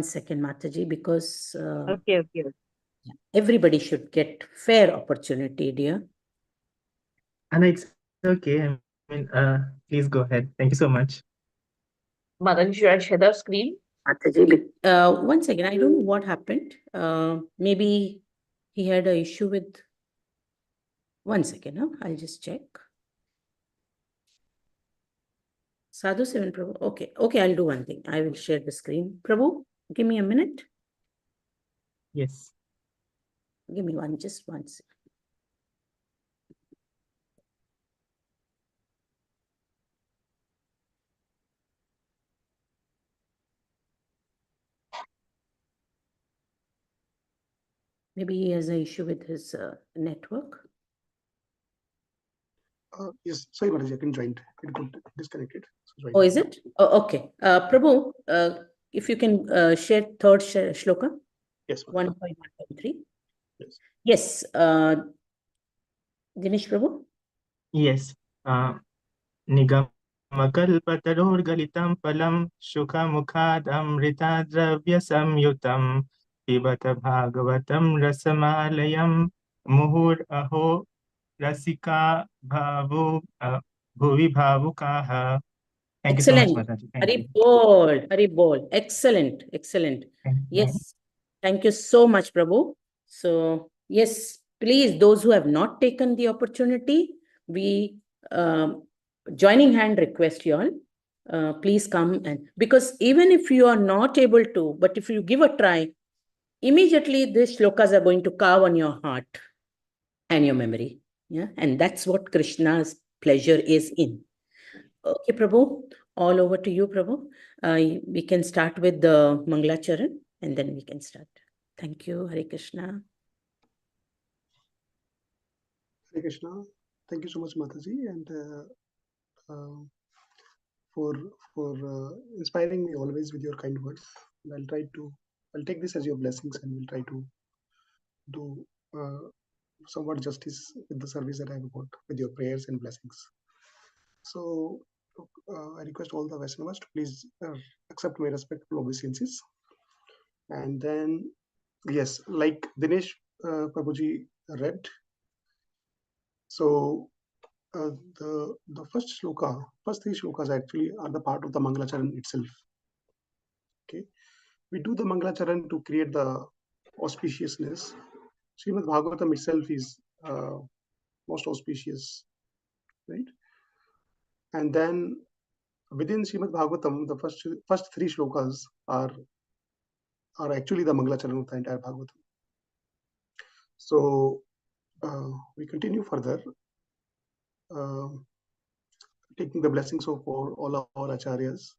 second, Mataji, because Okay. everybody should get fair opportunity, dear. And it's okay. I mean, please go ahead. Thank you so much. Mataji, should I share the screen? Mataji, one second, I don't know what happened. Maybe he had an issue with. One second, huh? I'll just check. Sadhu 7 Prabhu. Okay, I'll do one thing. I will share the screen. Prabhu, give me a minute. Yes. Give me just one second. Maybe he has an issue with his network. Yes, sorry, Mataji, I can join. It got disconnected. So Oh, is it? Oh, okay. Prabhu, if you can share third shloka. Yes. 1.1.3. Yes. Yes. Dinesh Prabhu. Yes. Nigamakkalpataroorgalitam palam shukamukadamritadravyasamyutam pibata bhagavatam rasamalayam muhur aho rasika bhavu bhuvi bhavukaha. Thank you so much, Excellent. Mataji. Thank you. Hari bol. Excellent. Thank you. Yes. Thank you so much, Prabhu. So, yes, please, those who have not taken the opportunity, we joining hand request you all. Please come, and because even if you are not able to, but if you give a try, immediately these shlokas are going to carve on your heart and your memory. Yeah. And that's what Krishna's pleasure is in. Okay, Prabhu, all over to you, Prabhu. We can start with the Mangalacharan and then we can start. Thank you, Hare Krishna. Hare Krishna. Thank you so much, Mataji, and for inspiring me always with your kind words. And I'll take this as your blessings, and we'll try to do somewhat justice with the service that I've got with your prayers and blessings. So I request all the Vaishnavas to please accept my respectful obeisances. And then, yes, like Dinesh Prabhuji read, so the first three shlokas actually are the part of the Mangalacharan itself. Okay, we do the Mangalacharan to create the auspiciousness. Srimad Bhagavatam itself is most auspicious, right? And then within Srimad Bhagavatam, the first three shlokas are actually the Mangalacharan of the entire Bhagavatam. So we continue further, taking the blessings of all our acharyas,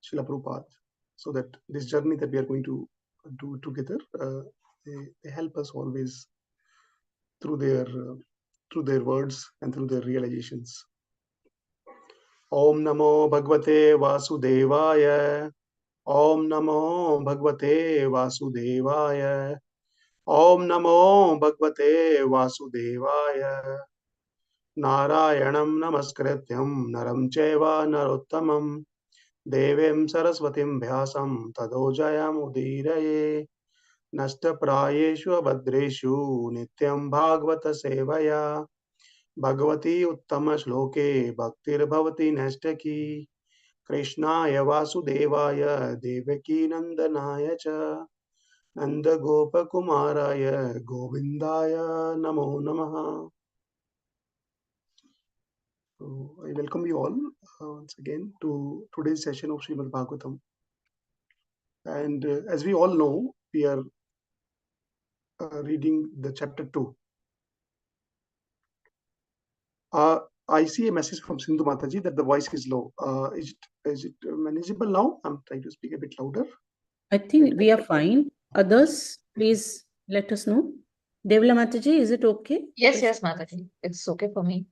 Srila Prabhupada, so that this journey that we are going to do together, they help us always through their words and through their realizations. Om Namo Bhagavate Vasudevaya. Om Namo Bhagavate Vasudevaya. Om Namo Bhagavate Vasudevaya. Narayanam Namaskrityam Naram Cheva Narottamam Devem Saraswatim Vyasam Tadojayam Udiraye Nashtaprayeshu Abhadreshu Nityam Bhagavata Sevaya Bhagavati Uttama Shloke Bhaktir Bhavati Nashtaki Krishnaya Vasudevaya Devaki Nandanaya Cha Nanda Gopakumaraya Govindaya Namo Namaha. So I welcome you all once again to today's session of Srimad Bhagavatam. And as we all know, we are reading the chapter 2. I see a message from Sindhu Mataji that the voice is low. Is it manageable now? I'm trying to speak a bit louder. I think we are fine. Others, please let us know. Devla Mataji, is it okay? Yes, Mataji. It's okay for me.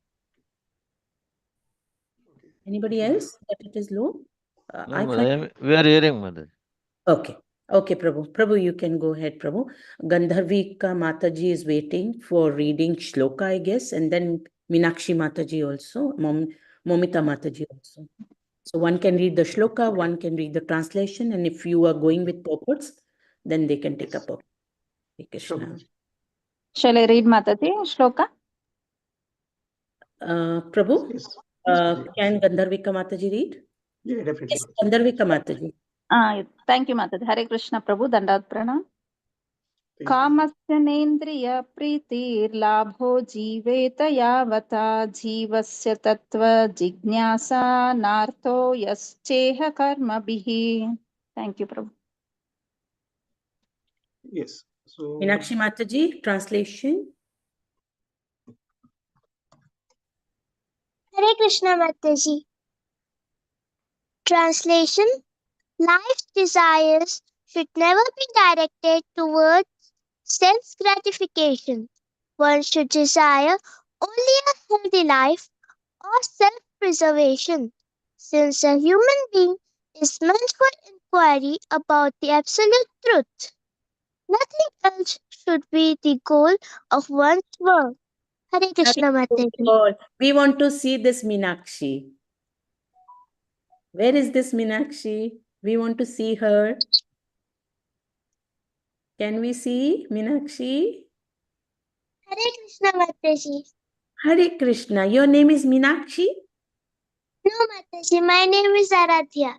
Anybody else that it is low? We are hearing, Mother. Okay, Prabhu. Prabhu, you can go ahead, Prabhu. Gandharvika Mataji is waiting for reading shloka, I guess, and then Meenakshi Mataji also, Momita Mataji also. So one can read the shloka, one can read the translation, and if you are going with purports, then they can take up purport. Hare Sure, Krishna. Mataji. Shall I read Mataji shloka? Prabhu, Yes. Yes, Mataji. can Gandharvika Mataji read? Yeah, definitely. Yes, Mataji. Gandharvika Mataji. Thank you, Mataji. Hare Krishna Prabhu, Dandat Pranam. Thank you. कामस्यनेन्द्रिय प्रीतिर्लाभो जीवेत यावता जीवस्य तत्त्व जिज्ञासा नार्थो यश्चेह कर्मभिः. Thank you, Prabhu. Yes. So, Meenakshi Mataji, translation. Hare Krishna Mataji. Translation: Life's desires should never be directed towards sense gratification. One should desire only a healthy life or self-preservation. Since a human being is meant for inquiry about the absolute truth, nothing else should be the goal of one's work. Hare Krishna Mataji. Beautiful. We want to see this Meenakshi. Where is this Meenakshi? We want to see her. Can we see Meenakshi? Hare Krishna Mataji. Hare Krishna. Your name is Meenakshi? No Mataji, my name is Aradhya.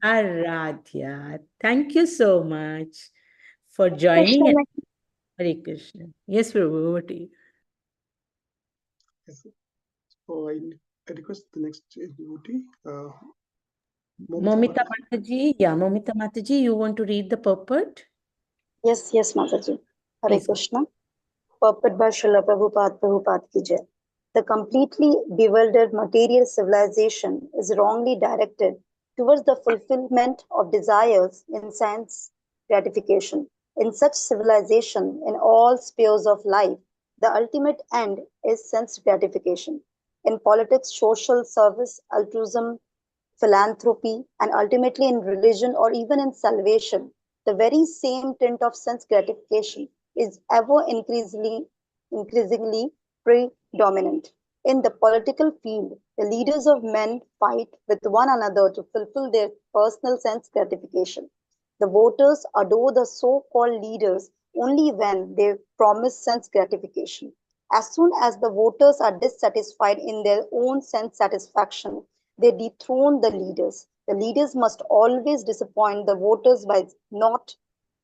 Aradhya. Thank you so much for joining. Krishna us. Hare Krishna. Yes, Prabhu, over to you. yes. So I request the next devotee, Momita Mataji. Yeah, Momita Mataji, you want to read the purport? Yes, Mataji. Hare Please. Krishna. Purport by Srila Prabhupada ki jai. The completely bewildered material civilization is wrongly directed towards the fulfillment of desires in sense gratification. In such civilization, in all spheres of life, the ultimate end is sense gratification. In politics, social service, altruism, philanthropy, and ultimately in religion or even in salvation, the very same tint of sense gratification is ever increasingly predominant. In the political field, the leaders of men fight with one another to fulfill their personal sense gratification. The voters adore the so called leaders only when they promise sense gratification. As soon as the voters are dissatisfied in their own sense satisfaction, they dethrone the leaders. The leaders must always disappoint the voters by not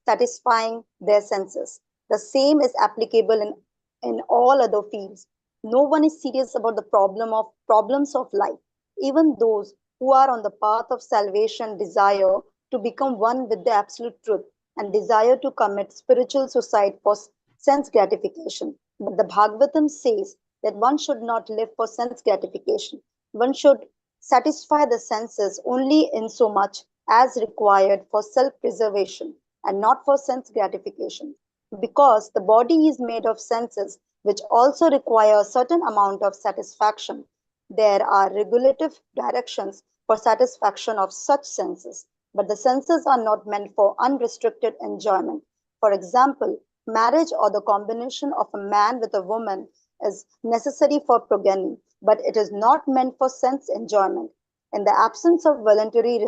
satisfying their senses. The same is applicable in all other fields. No one is serious about the problems of life. Even those who are on the path of salvation desire to become one with the absolute truth and desire to commit spiritual suicide for sense gratification. But the Bhagavatam says that one should not live for sense gratification. One should satisfy the senses only in so much as required for self-preservation and not for sense gratification. Because the body is made of senses which also require a certain amount of satisfaction, there are regulative directions for satisfaction of such senses, but the senses are not meant for unrestricted enjoyment. For example, marriage or the combination of a man with a woman is necessary for progeny, but it is not meant for sense enjoyment. In the absence of voluntary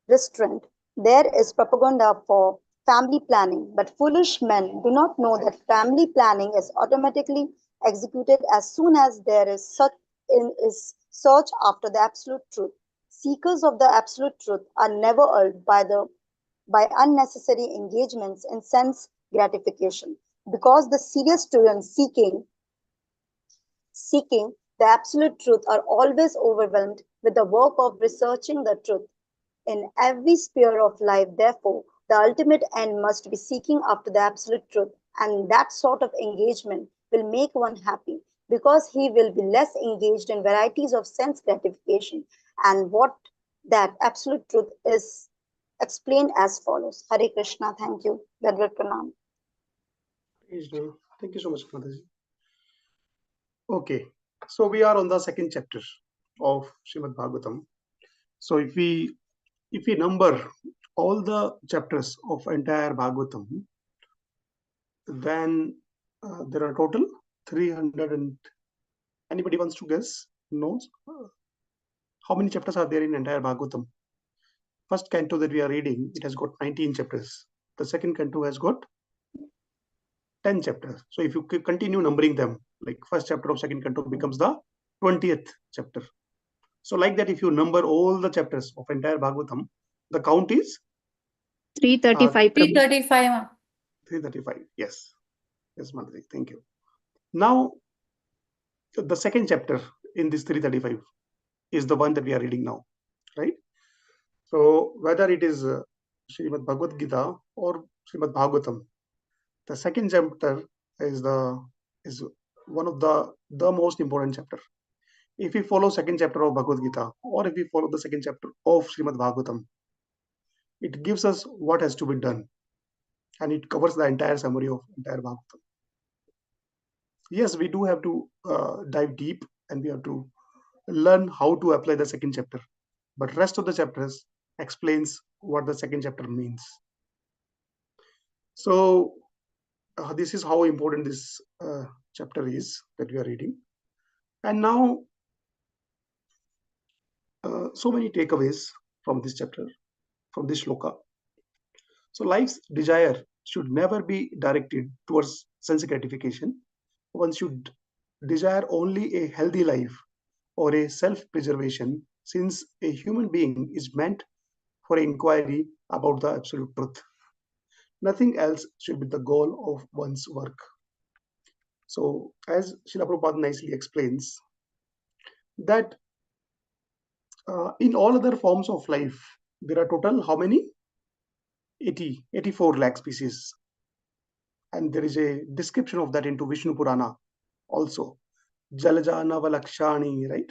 restraint, there is propaganda for family planning, but foolish men do not know that family planning is automatically executed as soon as there is is search after the absolute truth. Seekers of the absolute truth are never urged by unnecessary engagements in sense gratification, because the serious students seeking the absolute truth are always overwhelmed with the work of researching the truth. In every sphere of life, therefore, the ultimate end must be seeking after the absolute truth, and that sort of engagement will make one happy because he will be less engaged in varieties of sense gratification. And what that absolute truth is explained as follows. Hare Krishna, thank you. Dadvat Pranam. Thank you so much, Mataji. Okay, so we are on the second chapter of Srimad Bhagavatam. So if we number all the chapters of entire Bhagavatam, then there are total 300 and anybody wants to guess? No? how many chapters are there in entire Bhagavatam? First canto that we are reading, it has got 19 chapters. The second canto has got 10 chapters. So if you continue numbering them, like first chapter of second canto becomes the 20th chapter. So like that, if you number all the chapters of entire Bhagavatam, the count is 335. 335. 335. Yes. Yes, Madhuri. Thank you. Now, the second chapter in this 335 is the one that we are reading now, right? So whether it is Srimad Bhagavad Gita or Srimad Bhagavatam, the second chapter is one of the most important chapter. If we follow second chapter of Bhagavad Gita, or if we follow the second chapter of Srimad Bhagavatam, it gives us what has to be done, and it covers the entire summary of entire Bhagavatam. Yes, we do have to dive deep, and we have to learn how to apply the second chapter. But rest of the chapters explains what the second chapter means. So this is how important this chapter is that we are reading. And now, so many takeaways from this chapter, from this shloka. So life's desire should never be directed towards sense gratification. One should desire only a healthy life or a self-preservation, since a human being is meant for inquiry about the absolute truth. Nothing else should be the goal of one's work. So, as Srila Prabhupada nicely explains, that in all other forms of life, there are total how many? 84 lakh species. And there is a description of that into Vishnu Purana also. Jalajana Valakshani, right?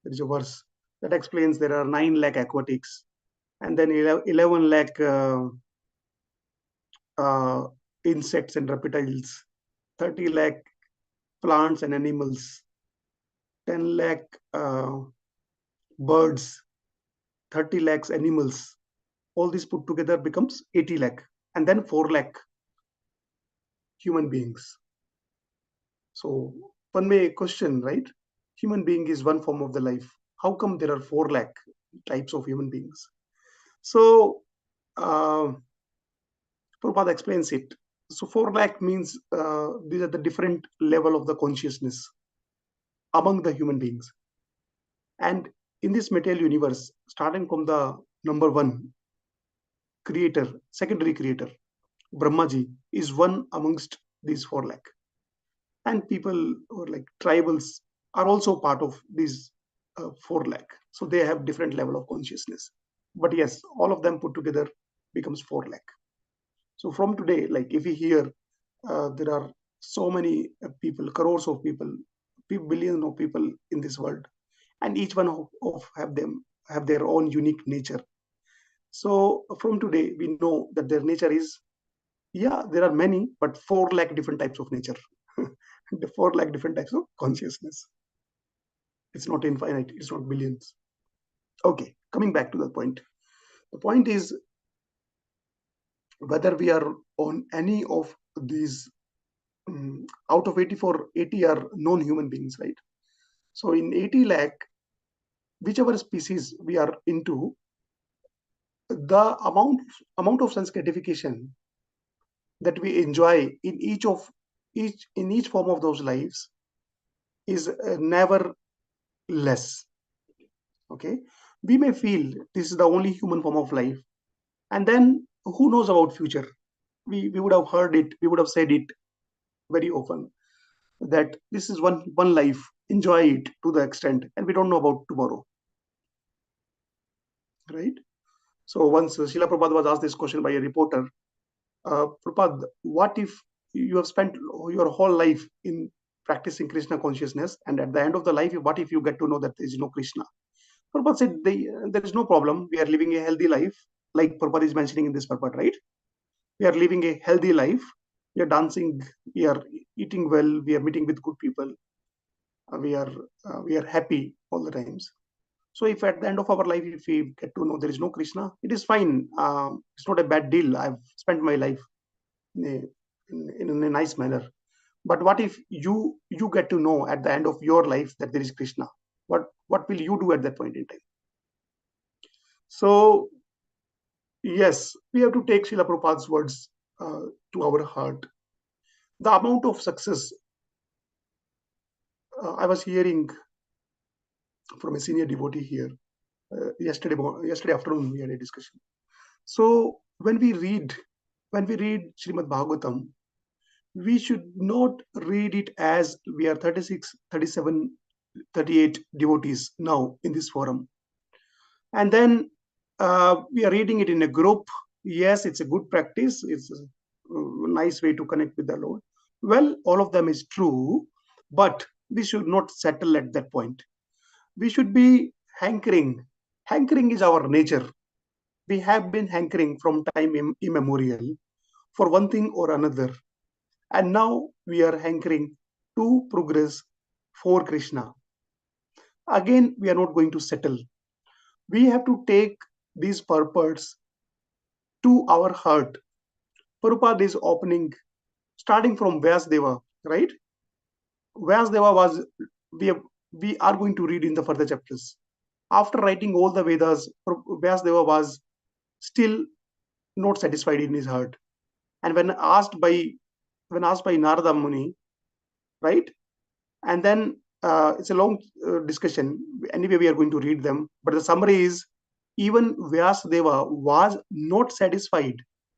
There is a verse that explains there are 9 lakh aquatics, and then 11 lakh insects and reptiles, 30 lakh plants and animals, 10 lakh birds, 30 lakhs animals. All this put together becomes 80 lakh, and then 4 lakh human beings. So one may question, right? Human being is one form of the life. How come there are 4 lakh types of human beings? So Prabhupada explains it. So 4 lakh means these are the different level of the consciousness among the human beings. And in this material universe, starting from the number 1 creator, secondary creator, Brahmaji is one amongst these 4 lakh. And people or like tribals are also part of these 4 lakh. So they have different level of consciousness. But yes, all of them put together becomes 4 lakh. So from today, like if we hear there are so many people, crores of people, billions of people in this world, and each one of have their own unique nature. So from today, we know that their nature is, yeah, there are many, but 4 lakh different types of nature. The 4 lakh different types of consciousness. It's not infinite, it's not billions. Okay, coming back to the point. The point is whether we are on any of these out of 84, 80 are non-human beings, right? So in 80 lakh, whichever species we are into, the amount of sense gratification that we enjoy in each form of those lives is never less. Okay, we may feel this is the only human form of life, and then who knows about future? We would have heard it, we would have said it very often, that this is one life, enjoy it to the extent, and we don't know about tomorrow, right? So once Srila Prabhupada was asked this question by a reporter, Prabhupada, what if you have spent your whole life in practicing Krishna consciousness, and at the end of the life, what if you get to know that there is no Krishna? Prabhupada said, there is no problem. We are living a healthy life, like Prabhupada is mentioning in this purport, right? We are living a healthy life. We are dancing. We are eating well. We are meeting with good people. We are happy all the times. So if at the end of our life, if we get to know there is no Krishna, it is fine. It's not a bad deal. I've spent my life in a nice manner. But what if you get to know at the end of your life that there is Krishna? What will you do at that point in time? So, yes, we have to take Srila Prabhupada's words to our heart. The amount of success, I was hearing from a senior devotee here yesterday afternoon. We had a discussion. So when we read Srimad Bhagavatam, we should not read it as we are 36, 37, 38 devotees now in this forum, and then we are reading it in a group. Yes, it's a good practice. It's a nice way to connect with the Lord. Well, all of them is true, but we should not settle at that point. We should be hankering. Hankering is our nature. We have been hankering from time immemorial for one thing or another. And now we are hankering to progress for Krishna. Again, we are not going to settle. We have to take these purports to our heart. Prabhupada is opening, starting from Vyasdeva, right? Vyasdeva was, we are going to read in the further chapters. After writing all the Vedas, Vyasdeva was still not satisfied in his heart. And when asked by Narada Muni, right? And then it's a long discussion. Anyway, we are going to read them. But the summary is, even Vyasdeva was not satisfied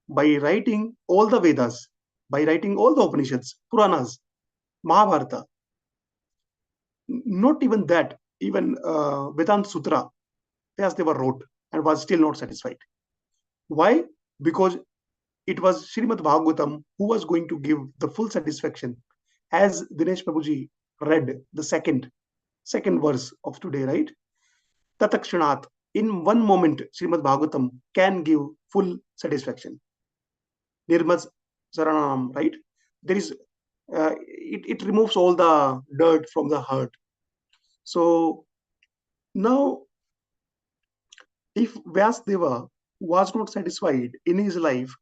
by writing all the Vedas, by writing all the Upanishads, Puranas, Mahabharata. Not even that, even Vedanta Sutra, Vyasdeva wrote and was still not satisfied. Why? Because it was Srimad Bhagavatam who was going to give the full satisfaction. As Dinesh Prabhuji read the second verse of today, right? Tatakshanat, in one moment, Srimad Bhagavatam can give full satisfaction. Nirmas Saranam, right? There is, it removes all the dirt from the heart. So now, if Vyasdeva was not satisfied in his life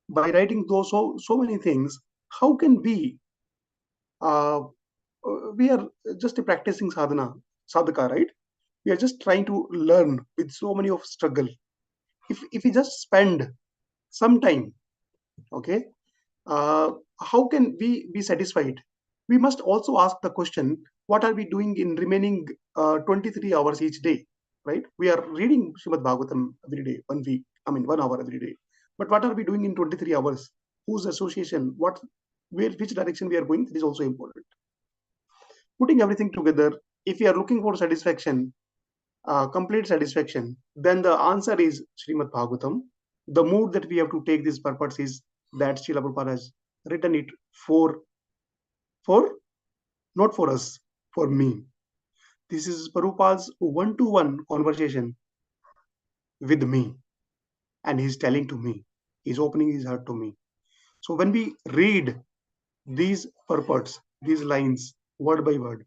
by writing those so many things, how can we? We are just a practicing sadhaka, right? We are just trying to learn with so many of struggle. If we just spend some time, okay, how can we be satisfied? We must also ask the question: what are we doing in remaining 23 hours each day? Right? We are reading Srimad Bhagavatam every day, 1 hour every day. But what are we doing in 23 hours? Whose association? Which direction we are going? That is also important. Putting everything together, if we are looking for satisfaction, complete satisfaction, then the answer is Srimad Bhagavatam. The mood that we have to take this purpose is that Srila Prabhupada has written it for not for us, for me. This is Prabhupada's one-to-one conversation with me, and he's telling to me, he's opening his heart to me. So when we read these purports, these lines, word by word,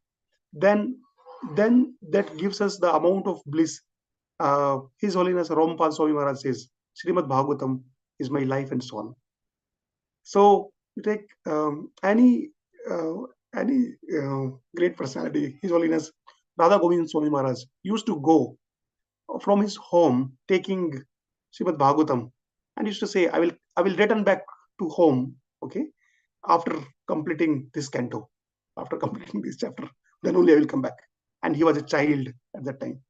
then that gives us the amount of bliss. His Holiness Rampal Swami Maharaj says, Srimad Bhagavatam is my life and soul. So you take any great personality, His Holiness Radha Govind Swami Maharaj used to go from his home taking Srimad Bhagavatam and used to say, I will return back to home, okay, after completing this canto, after completing this chapter, then only I will come back. And he was a child at that time.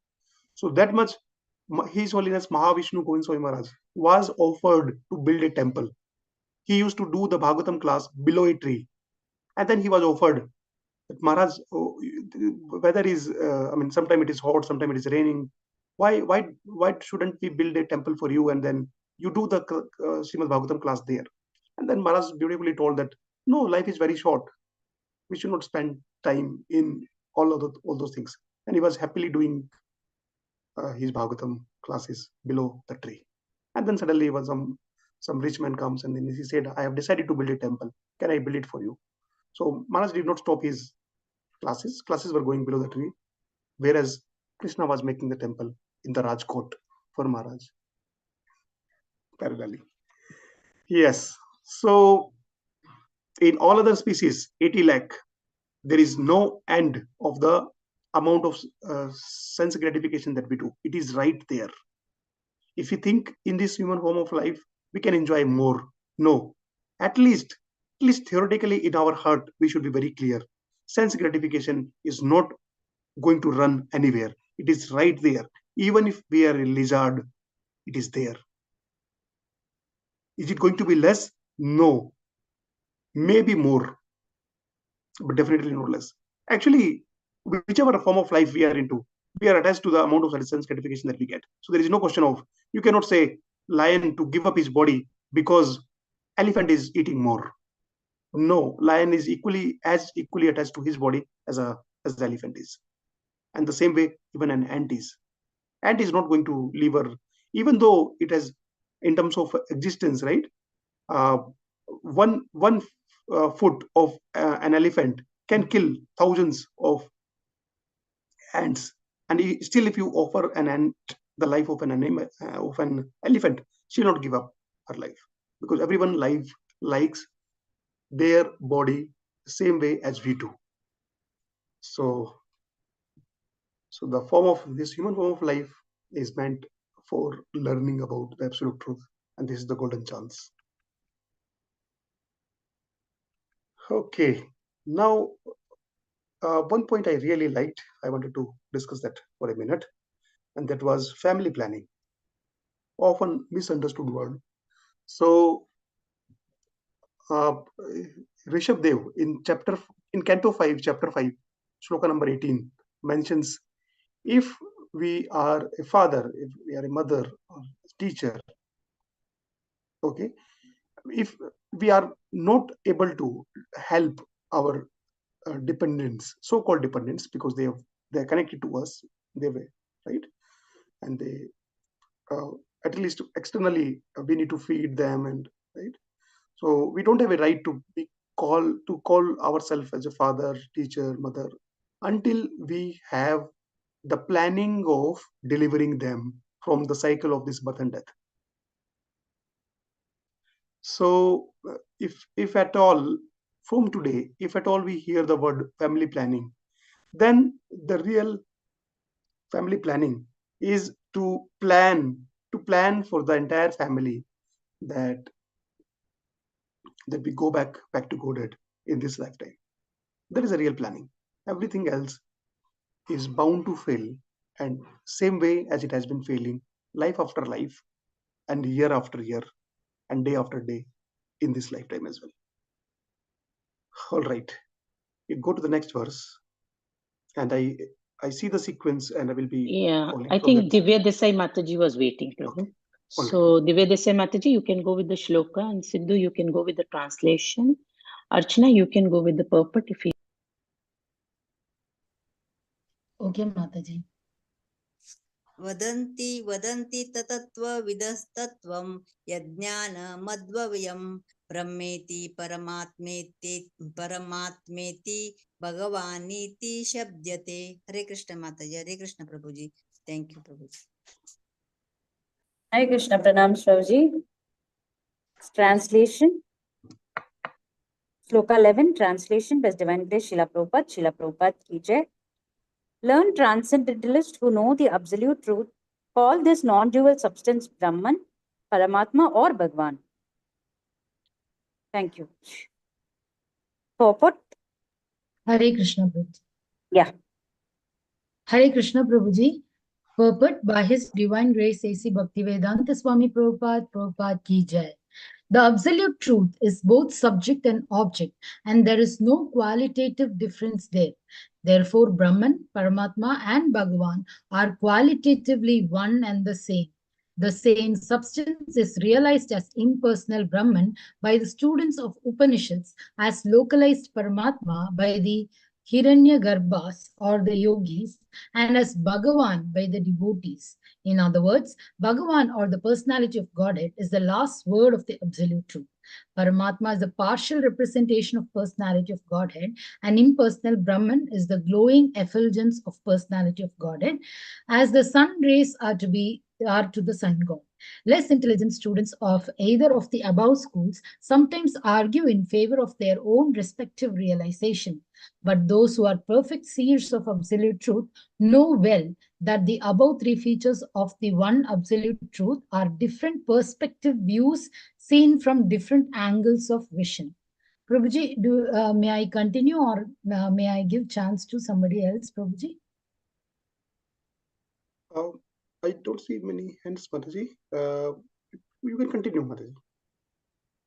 So that much, His Holiness Mahavishnu Govind Swami Maharaj was offered to build a temple. He used to do the Bhagavatam class below a tree. And then he was offered that Maharaj, weather is, sometimes it is hot, sometimes it is raining. Why shouldn't we build a temple for you and then you do the Srimad Bhagavatam class there? And then Maharaj beautifully told that, no, life is very short. We should not spend time in all those things. And he was happily doing his Bhagavatam classes below the tree. And then suddenly some rich man comes and then he said, I have decided to build a temple. Can I build it for you? So Maharaj did not stop his classes. Classes were going below the tree, whereas Krishna was making the temple in the Rajkot for Maharaj. Parallelly. Yes. So in all other species, 80 lakh, there is no end of the amount of sense gratification that we do. It is right there. If we think in this human form of life, we can enjoy more. No, at least theoretically in our heart, we should be very clear. Sense gratification is not going to run anywhere. It is right there. Even if we are a lizard, it is there. Is it going to be less? No. Maybe more, but definitely not less. Actually, whichever form of life we are into, we are attached to the amount of sense gratification that we get. So there is no question of, you cannot say lion to give up his body because elephant is eating more. No, lion is equally attached to his body as the elephant is. And the same way, even an ant is. Ant is not going to leave her, even though it has, in terms of existence, right? One foot of an elephant can kill thousands of ants, and still, if you offer an ant the life of an animal, of an elephant, she'll not give up her life, because everyone likes their body the same way as we do. So the form of this human form of life is meant for learning about the absolute truth, and this is the golden chance. Okay, now one point I really liked, I wanted to discuss that for a minute, and that was family planning, often misunderstood word. So Rishabh Dev in Canto 5, chapter 5, shloka number 18 mentions, if we are a father, if we are a mother or teacher, okay, if we are not able to help our dependents, so-called dependents, because they are connected to us, they were right, and they at least externally we need to feed them, and right. So we don't have a right to call ourselves as a father, teacher, mother, until we have the planning of delivering them from the cycle of this birth and death. So if at all, from today, if at all we hear the word family planning, then the real family planning is to plan for the entire family, that we go back to Godhead in this lifetime. That is a real planning. Everything else is bound to fail, and same way as it has been failing life after life, and year after year, and day after day in this lifetime as well. All right, you go to the next verse, and I see the sequence, and I will be I think Divya Desai Mataji was waiting, Prabhu. Okay. So Divya Desai Mataji, you can go with the shloka, and Sidhu, you can go with the translation. Archana, you can go with the purport if you. Okay, Mataji. वदन्ति वदन्ति ततत्त्वविदस्तत्त्वं यज्ञानमद्वयं ब्रह्मेति परमात्मेति भगवानीति शब्दते. हरे कृष्ण माताजी. हरे कृष्ण प्रभुजी. Thank you Prabhuji. Hare Krishna, Pranam Prabhuji. Translation. Sloka 11, translation by Divine Grace Srila Prabhupada ki jai. Learn transcendentalists who know the absolute truth call this non-dual substance Brahman, Paramatma or Bhagwan. Thank you. Purport. Hare Krishna Prabhuji. Yeah. Hare Krishna Prabhuji. Purport by His Divine Grace A.C. Bhaktivedanta Swami Prabhupada ki jai. The absolute truth is both subject and object, and there is no qualitative difference there. Therefore, Brahman, Paramatma, and Bhagavan are qualitatively one and the same. The same substance is realized as impersonal Brahman by the students of Upanishads, as localized Paramatma by the Hiranyagarbhas or the yogis, and as Bhagavan by the devotees. In other words, Bhagavan or the personality of Godhead is the last word of the absolute truth. Paramatma is a partial representation of personality of Godhead, and impersonal Brahman is the glowing effulgence of personality of Godhead, as the sun rays are to the sun god. Less intelligent students of either of the above schools sometimes argue in favor of their own respective realization. But those who are perfect seers of absolute truth know well that the above three features of the one absolute truth are different perspective views seen from different angles of vision. Prabhuji, may I continue or may I give chance to somebody else, Prabhuji? I don't see many hands, Mataji. You can continue, Mataji.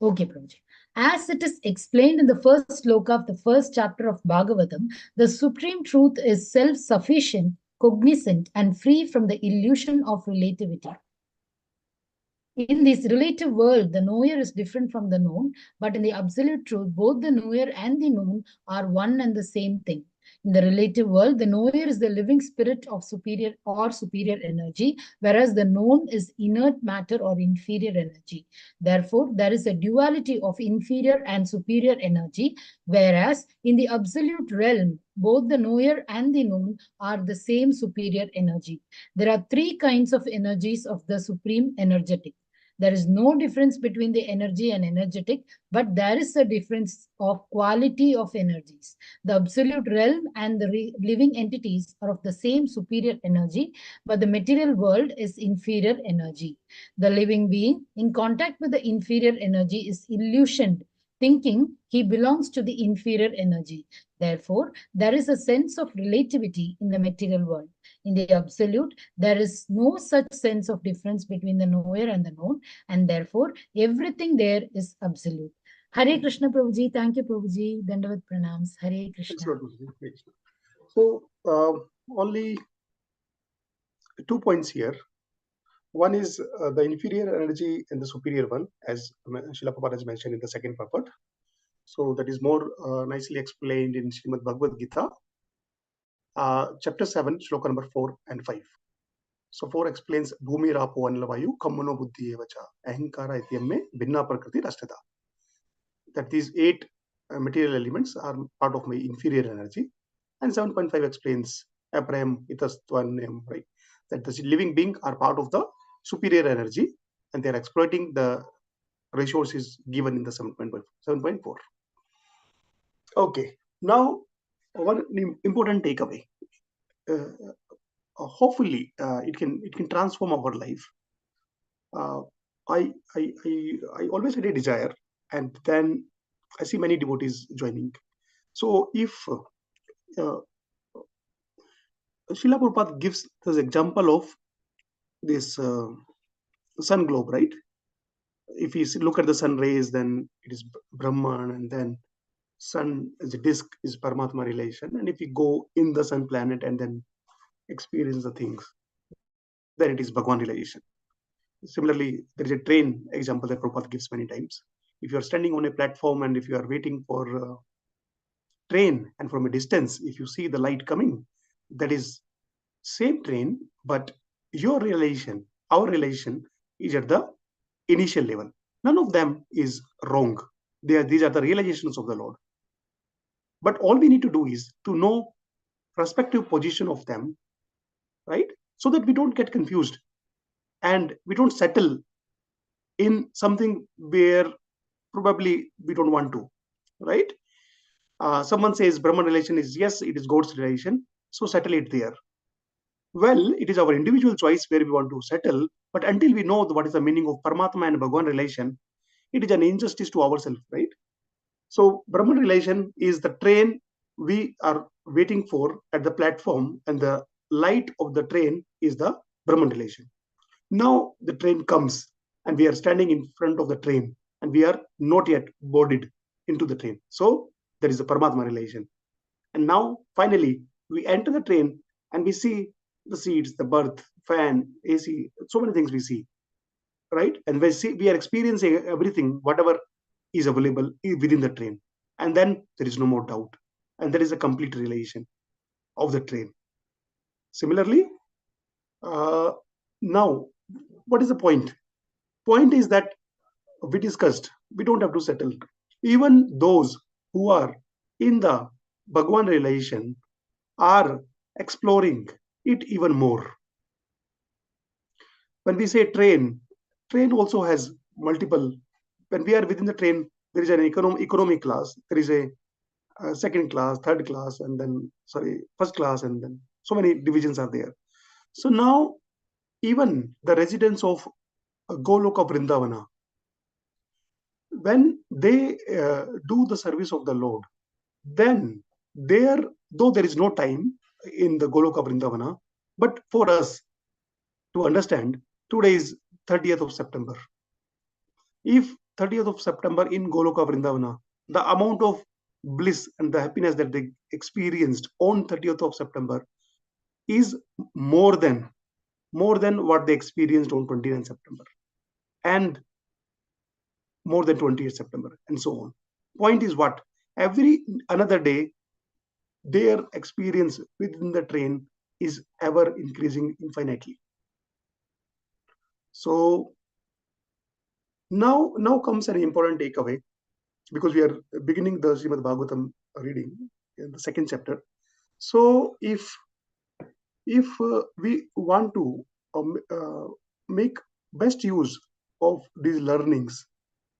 Okay, Prabhuji. As it is explained in the first sloka of the first chapter of Bhagavatam, the supreme truth is self-sufficient, cognizant, and free from the illusion of relativity. In this relative world, the knower is different from the known, but in the absolute truth, both the knower and the known are one and the same thing. In the relative world, the knower is the living spirit of superior energy, whereas the known is inert matter or inferior energy. Therefore, there is a duality of inferior and superior energy, whereas in the absolute realm, both the knower and the known are the same superior energy. There are three kinds of energies of the supreme energetic. There is no difference between the energy and energetic, but there is a difference of quality of energies. The absolute realm and the living entities are of the same superior energy, but the material world is inferior energy. The living being in contact with the inferior energy is illusioned, thinking he belongs to the inferior energy. Therefore, there is a sense of relativity in the material world. In the absolute, there is no such sense of difference between the knower and the known, and therefore everything there is absolute. Hare Krishna, Prabhuji. Thank you, Prabhuji. Dandavat pranams. Hare Krishna. So, only 2 points here. One is the inferior energy and the superior one, as Srila Prabhupada has mentioned in the second purport. So that is more nicely explained in Srimad Bhagavad Gita, chapter 7, shloka number 4 and 5. So 4 explains Bhumi Rapo Anilavayu Kamano Buddhi Evacha Ahankara Ityamme Bhinna Prakriti Rashtata. That these 8 material elements are part of my inferior energy. And 7.5 explains Aprayam Itastvanam, right? That the living being are part of the superior energy and they are exploiting the resources given in the 7.4. Okay, now one important takeaway. Hopefully, it can transform our life. I always had a desire, and then I see many devotees joining. So if Srila Prabhupada gives this example of this sun globe, right? If you look at the sun rays, then it is Brahman, and then sun as a disk is Paramatma relation. And if you go in the sun planet and then experience the things, then it is Bhagwan relation. Similarly, there is a train example that Prabhupada gives many times. If you are standing on a platform and if you are waiting for a train, and from a distance, if you see the light coming, that is same train, but your relation, our relation is at the initial level. None of them is wrong. These are the realizations of the Lord. But all we need to do is to know respective position of them, right? So that we don't get confused and we don't settle in something where probably we don't want to, right? Someone says Brahman relation is, yes, it is God's relation, so settle it there. Well, it is our individual choice where we want to settle, but until we know what is the meaning of Paramatma and Bhagwan relation, it is an injustice to ourselves, right? So Brahman relation is the train we are waiting for at the platform, and the light of the train is the Brahman relation. Now the train comes and we are standing in front of the train and we are not yet boarded into the train. So there is a Paramatma relation. And now finally we enter the train and we see the seats, the berth, fan, AC, so many things we see, right? And we are experiencing everything, whatever is available within the train. And then there is no more doubt. And there is a complete relation of the train. Similarly, now, what is the point? Point is that we discussed, we don't have to settle. Even those who are in the Bhagwan relation are exploring it even more. When we say train also has multiple. When we are within the train, there is an economy class, there is a second class, third class, and then first class, and then so many divisions are there. So now, even the residents of Goloka Vrindavana, when they do the service of the Lord, then though there is no time in the Goloka Vrindavana, but for us to understand, today is 30th of September. If 30th of September in Goloka Vrindavana, the amount of bliss and the happiness that they experienced on 30th of September is more than what they experienced on 29th September and more than 20th September and so on. Point is what? Every another day, their experience within the train is ever increasing infinitely. So now comes an important takeaway, because we are beginning the Srimad Bhagavatam reading in the second chapter. So if we want to make best use of these learnings,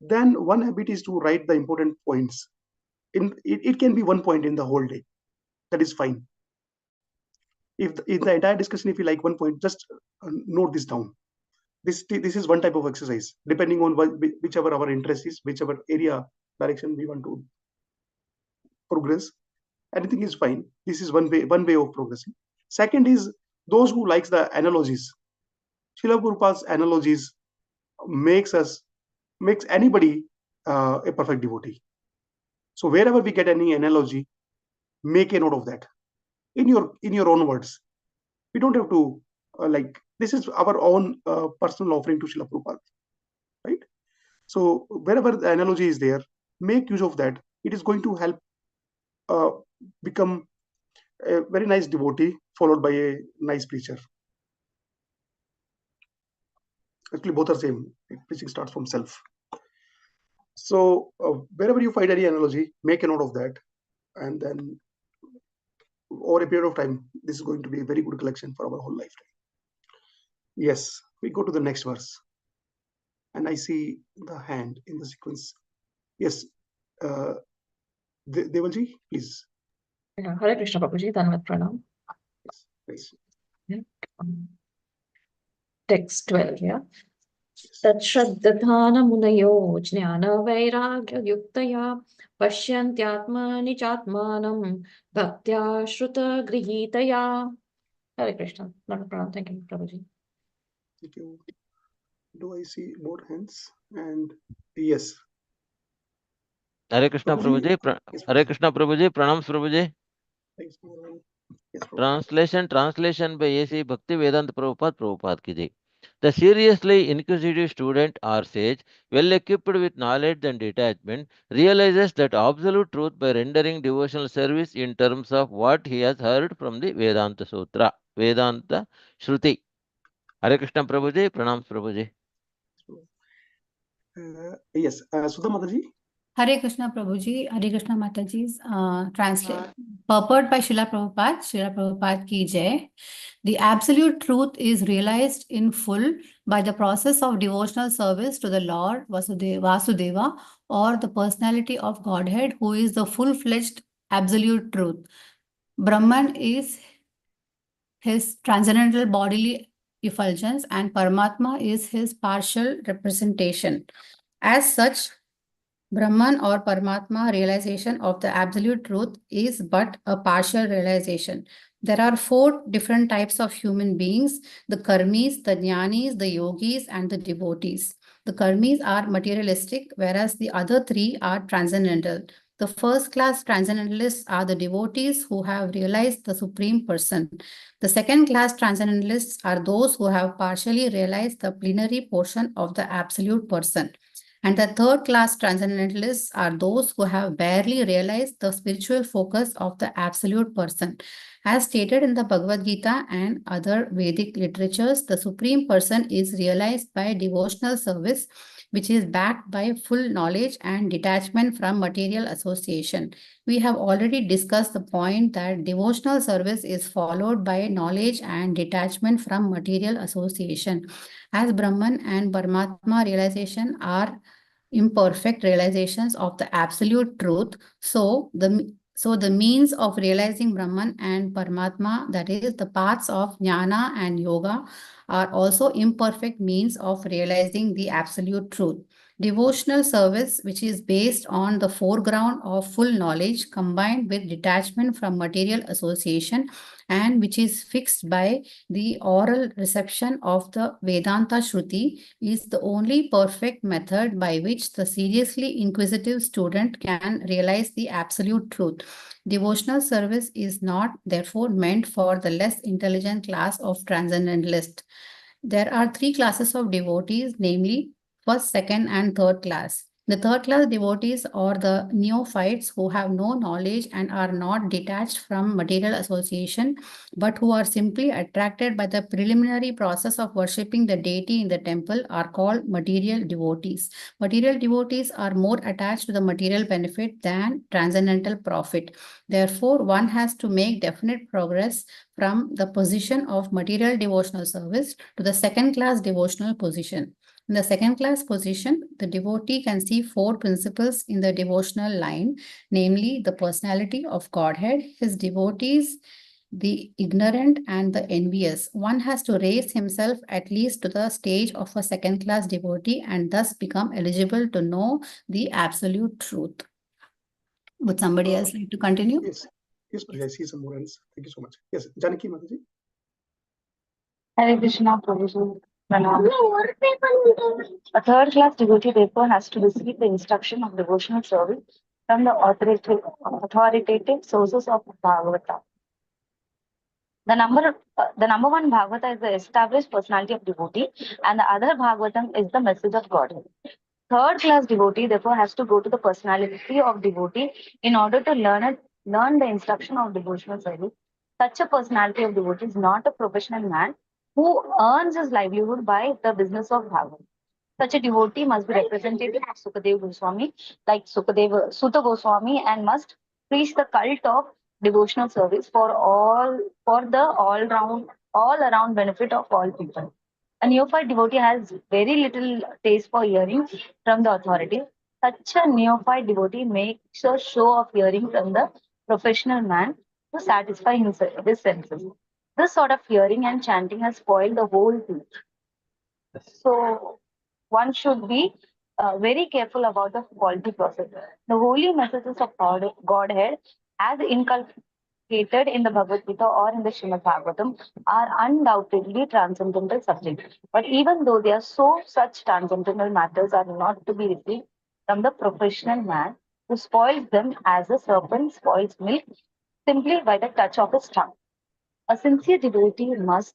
then one habit is to write the important points. It can be one point in the whole day. That is fine. If in the entire discussion, if you like one point, just note this down. This is one type of exercise, depending on whichever our interest is, whichever area direction we want to progress. Anything is fine. This is one way of progressing. Second is those who likes the analogies. Srila Prabhupada's analogies makes anybody a perfect devotee. So wherever we get any analogy, make a note of that in your own words. We don't have to this is our own personal offering to Srila Prabhupada, right? So wherever the analogy is there, make use of that. It is going to help become a very nice devotee followed by a nice preacher. Actually, both are same. Preaching starts from self. So wherever you find any analogy, make a note of that, and then over a period of time, this is going to be a very good collection for our whole lifetime. Yes, we go to the next verse, and I see the hand in the sequence. Yes, Devalji, please. Yeah, Hare Krishna Prabhuji, Dhanvat Pranam. Yes, please. Yeah. Text 12, yeah. Tatshraddhana-munayo jnana-vairagya-yuktaya pasyantyatmani chatmanam bhaktya shruta-grihitaya. Hare Krishna. Dhanvat Pranam. Thank you, Prabhuji. Thank you. Do I see more hands? And yes. Hare Krishna Prabhuji. Yes, Hare Krishna Prabhuji. Pranams Prabhuji. thanks, yes, Prabhupada. Translation by A.C. Bhaktivedanta Prabhupada ki jai. The seriously inquisitive student or sage, well equipped with knowledge and detachment, realizes that absolute truth by rendering devotional service in terms of what he has heard from the Vedanta Sutra, Vedanta Shruti. Hare Krishna Prabhuji, Pranams Prabhuji. Yes, Sudha Mataji. Hare Krishna Prabhuji, Hare Krishna Mataji's translate purport by Srila Prabhupada ki jai. The absolute truth is realized in full by the process of devotional service to the Lord Vasudeva, or the personality of Godhead, who is the full-fledged absolute truth. Brahman is his transcendental bodily effulgence and Paramatma is his partial representation. As such, Brahman or Paramatma realization of the absolute truth is but a partial realization. There are 4 different types of human beings: the karmis, the jnanis, the yogis, and the devotees. The karmis are materialistic, whereas the other 3 are transcendental. The first class transcendentalists are the devotees who have realized the Supreme Person. The second class transcendentalists are those who have partially realized the plenary portion of the Absolute Person. And the third class transcendentalists are those who have barely realized the spiritual focus of the Absolute Person. As stated in the Bhagavad Gita and other Vedic literatures, the Supreme Person is realized by devotional service, which is backed by full knowledge and detachment from material association. We have already discussed the point that devotional service is followed by knowledge and detachment from material association. As Brahman and Paramatma realization are imperfect realizations of the absolute truth, so the So the means of realizing Brahman and Paramatma, that is the paths of jnana and yoga, are also imperfect means of realizing the absolute truth. Devotional service, which is based on the foreground of full knowledge combined with detachment from material association, and which is fixed by the oral reception of the Vedanta Shruti, is the only perfect method by which the seriously inquisitive student can realize the absolute truth. Devotional service is not, therefore, meant for the less intelligent class of transcendentalists. There are three classes of devotees, namely first, second, and third class. The third class devotees are the neophytes who have no knowledge and are not detached from material association, but who are simply attracted by the preliminary process of worshipping the deity in the temple, are called material devotees. Material devotees are more attached to the material benefit than transcendental profit. Therefore, one has to make definite progress from the position of material devotional service to the second class devotional position. In the second class position, the devotee can see four principles in the devotional line, namely the personality of Godhead, his devotees, the ignorant, and the envious. One has to raise himself at least to the stage of a second class devotee and thus become eligible to know the absolute truth. Would somebody else like to continue? Yes, Prabhuji, I see some more hands. Thank you so much. Yes, Janaki Mataji. Hare Krishna, Prabhuji. Pranam. A third class devotee therefore has to receive the instruction of devotional service from the authoritative sources of Bhagavata. The number one Bhagavata is the established personality of devotee, and the other Bhagavatam is the message of God. Third class devotee therefore has to go to the personality of devotee in order to learn the instruction of devotional service. Such a personality of devotee is not a professional man who earns his livelihood by the business of Bhagavad. Such a devotee must be representative of Sukadeva Goswami, like Sutta Goswami, and must preach the cult of devotional service for the all around benefit of all people. A neophyte devotee has very little taste for hearing from the authority. Such a neophyte devotee makes a show of hearing from the professional man to satisfy his senses. This sort of hearing and chanting has spoiled the whole thing. So one should be very careful about the quality process. The holy messages of Godhead, as inculcated in the Bhagavad Gita or in the Srimad Bhagavatam, are undoubtedly transcendental subjects. But even though they are so, such transcendental matters are not to be received from the professional man who spoils them as a serpent spoils milk simply by the touch of his tongue. A sincere devotee must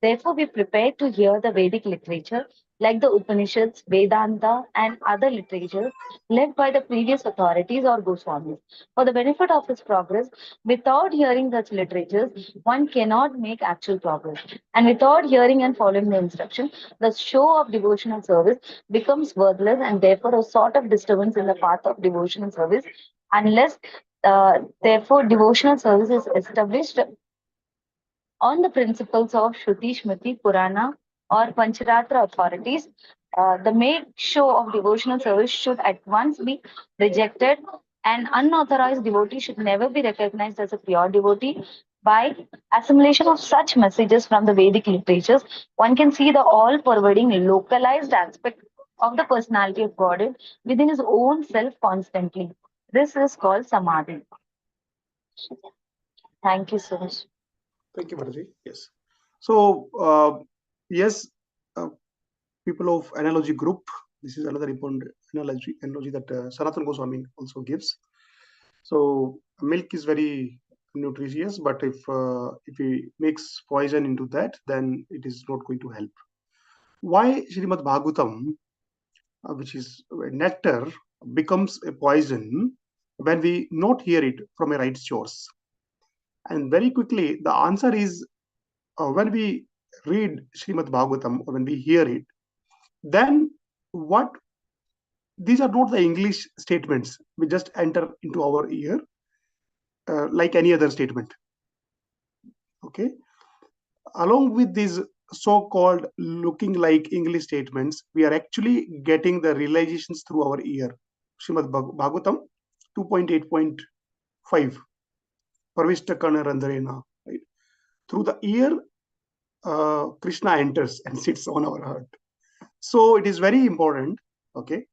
therefore be prepared to hear the Vedic literature like the Upanishads, Vedanta, and other literature led by the previous authorities or Goswamis. For the benefit of his progress, without hearing such literatures, one cannot make actual progress. And without hearing and following the instruction, the show of devotional service becomes worthless and therefore a sort of disturbance in the path of devotional service, unless therefore devotional service is established on the principles of Shruti, Smriti, Purana, or Pancharatra authorities. The make show of devotional service should at once be rejected. An unauthorized devotee should never be recognized as a pure devotee. By assimilation of such messages from the Vedic literatures, one can see the all-pervading localized aspect of the personality of God within his own self constantly. This is called Samadhi. Thank you so much. Thank you, Mataji. Yes. So, yes, people of analogy group, this is another important analogy that Sanatana Goswami also gives. So, milk is very nutritious, but if we mix poison into that, then it is not going to help. Why Srimad Bhagavatam, which is nectar, becomes a poison when we not hear it from a right source? And very quickly, the answer is when we read Srimad Bhagavatam or when we hear it, then these are not the English statements we just enter into our ear like any other statement. Okay. Along with these so-called looking like English statements, we are actually getting the realizations through our ear. Srimad Bhagavatam 2.8.10 5. Pravishta Kanarandarena. Right? Through the ear, Krishna enters and sits on our heart. So it is very important. Okay,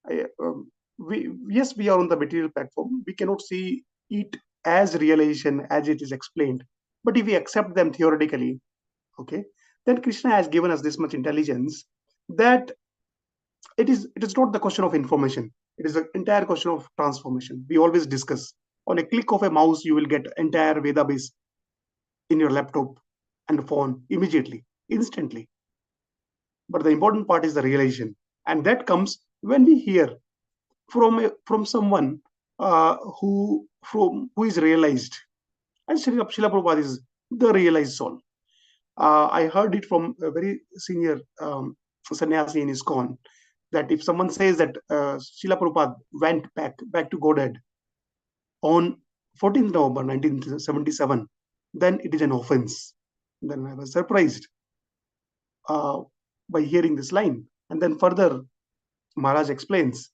yes, we are on the material platform. We cannot see it as realization as it is explained. But if we accept them theoretically, okay, then Krishna has given us this much intelligence that it is not the question of information. It is the entire question of transformation. We always discuss. On a click of a mouse, you will get entire Veda base in your laptop and phone immediately, instantly. But the important part is the realization, and that comes when we hear from someone who is realized. And Srila Prabhupada is the realized soul. I heard it from a very senior sannyasi in ISKCON, that if someone says that Srila Prabhupada went back to Godhead on 14th November 1977, then it is an offense. Then I was surprised by hearing this line. And then further, Maharaj explains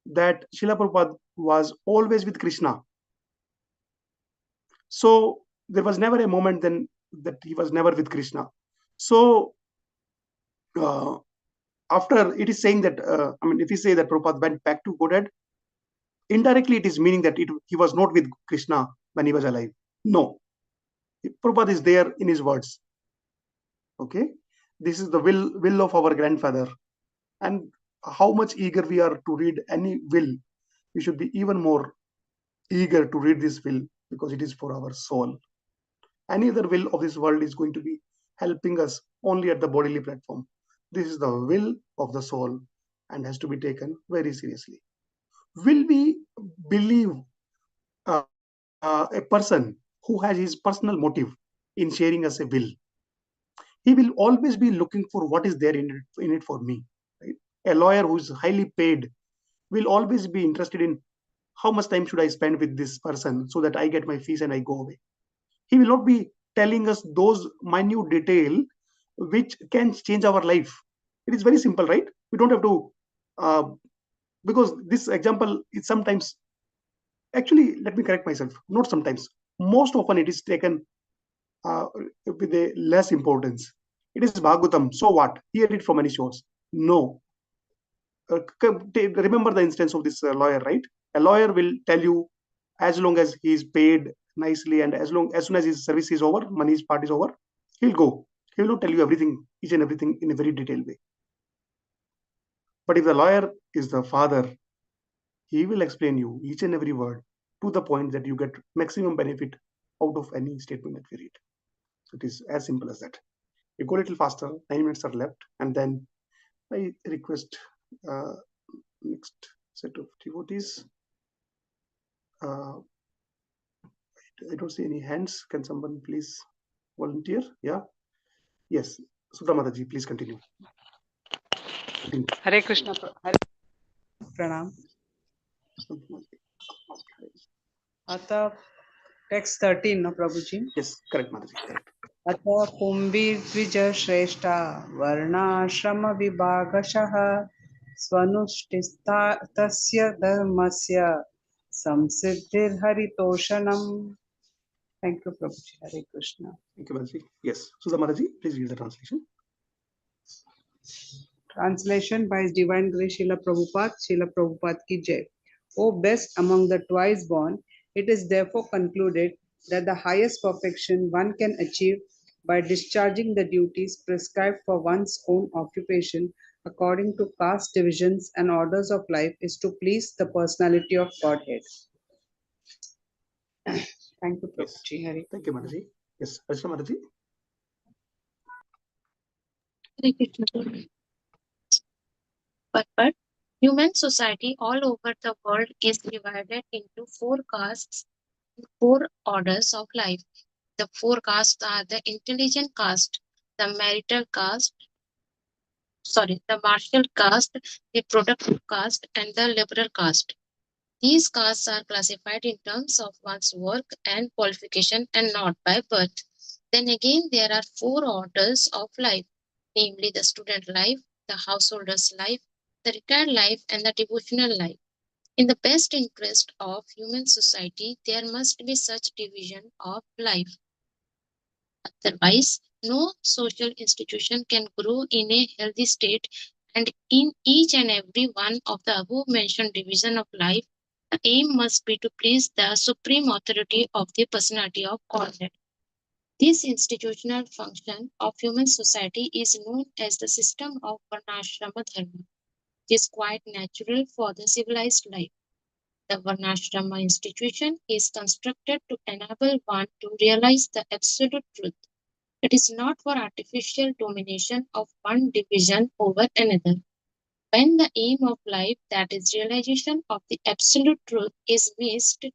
that Srila Prabhupada was always with Krishna. So there was never a moment then that he was never with Krishna. So after it is saying that, if you say that Prabhupada went back to Godhead, indirectly it is meaning that he was not with Krishna when he was alive. No. Prabhupada is there in his words. Okay. This is the will of our grandfather. And how much eager we are to read any will, we should be even more eager to read this will, because it is for our soul. Any other will of this world is going to be helping us only at the bodily platform. This is the will of the soul and has to be taken very seriously. Will we believe a person who has his personal motive in sharing us a will? He will always be looking for what is there in it for me. Right? A lawyer who is highly paid will always be interested in how much time should I spend with this person so that I get my fees and I go away. He will not be telling us those minute detail which can change our life. It is very simple, right? We don't have to, because this example is sometimes, actually, let me correct myself, not sometimes, most often it is taken with a less importance. It is Bhagavatam, so what? Hear it from any source. No. Remember the instance of this lawyer, right? A lawyer will tell you, as long as he is paid nicely and as soon as his service is over, money's part is over, he'll go. He will not tell you everything, each and everything in a very detailed way. But if the lawyer is the father, he will explain you each and every word to the point that you get maximum benefit out of any statement that we read. So it is as simple as that. You go a little faster, 9 minutes are left, and then I request next set of devotees. I don't see any hands. Can someone please volunteer? Yeah. Yes. Sudha Mataji, please continue. Hare Krishna. Hare Pranam. Ata text 13, no Prabhuji? Yes, correct, Mataji. Correct. Ata Kumbhir Shrestha Varnashrama Vibhagashah Swanushtistasya Dharmasya Samsiddhir Haritoshanam. Thank you, Prabhuji. Hare Krishna. Thank you, Mataji. Yes. Sudha Mataji, please read the translation. Translation by His Divine Grace Srila Prabhupada ki Jai. O best among the twice born, it is therefore concluded that the highest perfection one can achieve by discharging the duties prescribed for one's own occupation according to caste divisions and orders of life is to please the personality of Godhead. Thank you, Prabhuji. Yes. Thank you, Mataji. Yes, Archana Mataji. Hare Krishna. But human society all over the world is divided into 4 castes, 4 orders of life. The 4 castes are the intelligent caste, the marital caste, the martial caste, the productive caste, and the liberal caste. These castes are classified in terms of one's work and qualification and not by birth. Then again, there are 4 orders of life, namely the student life, the householder's life, the retired life, and the devotional life. In the best interest of human society, there must be such division of life. Otherwise, no social institution can grow in a healthy state, and in each and every one of the above mentioned division of life, the aim must be to please the supreme authority of the personality of Godhead. This institutional function of human society is known as the system of Varnashrama Dharma. It is quite natural for the civilized life. The Varnashrama institution is constructed to enable one to realize the absolute truth. It is not for artificial domination of one division over another. When the aim of life, that is realization of the absolute truth, is missed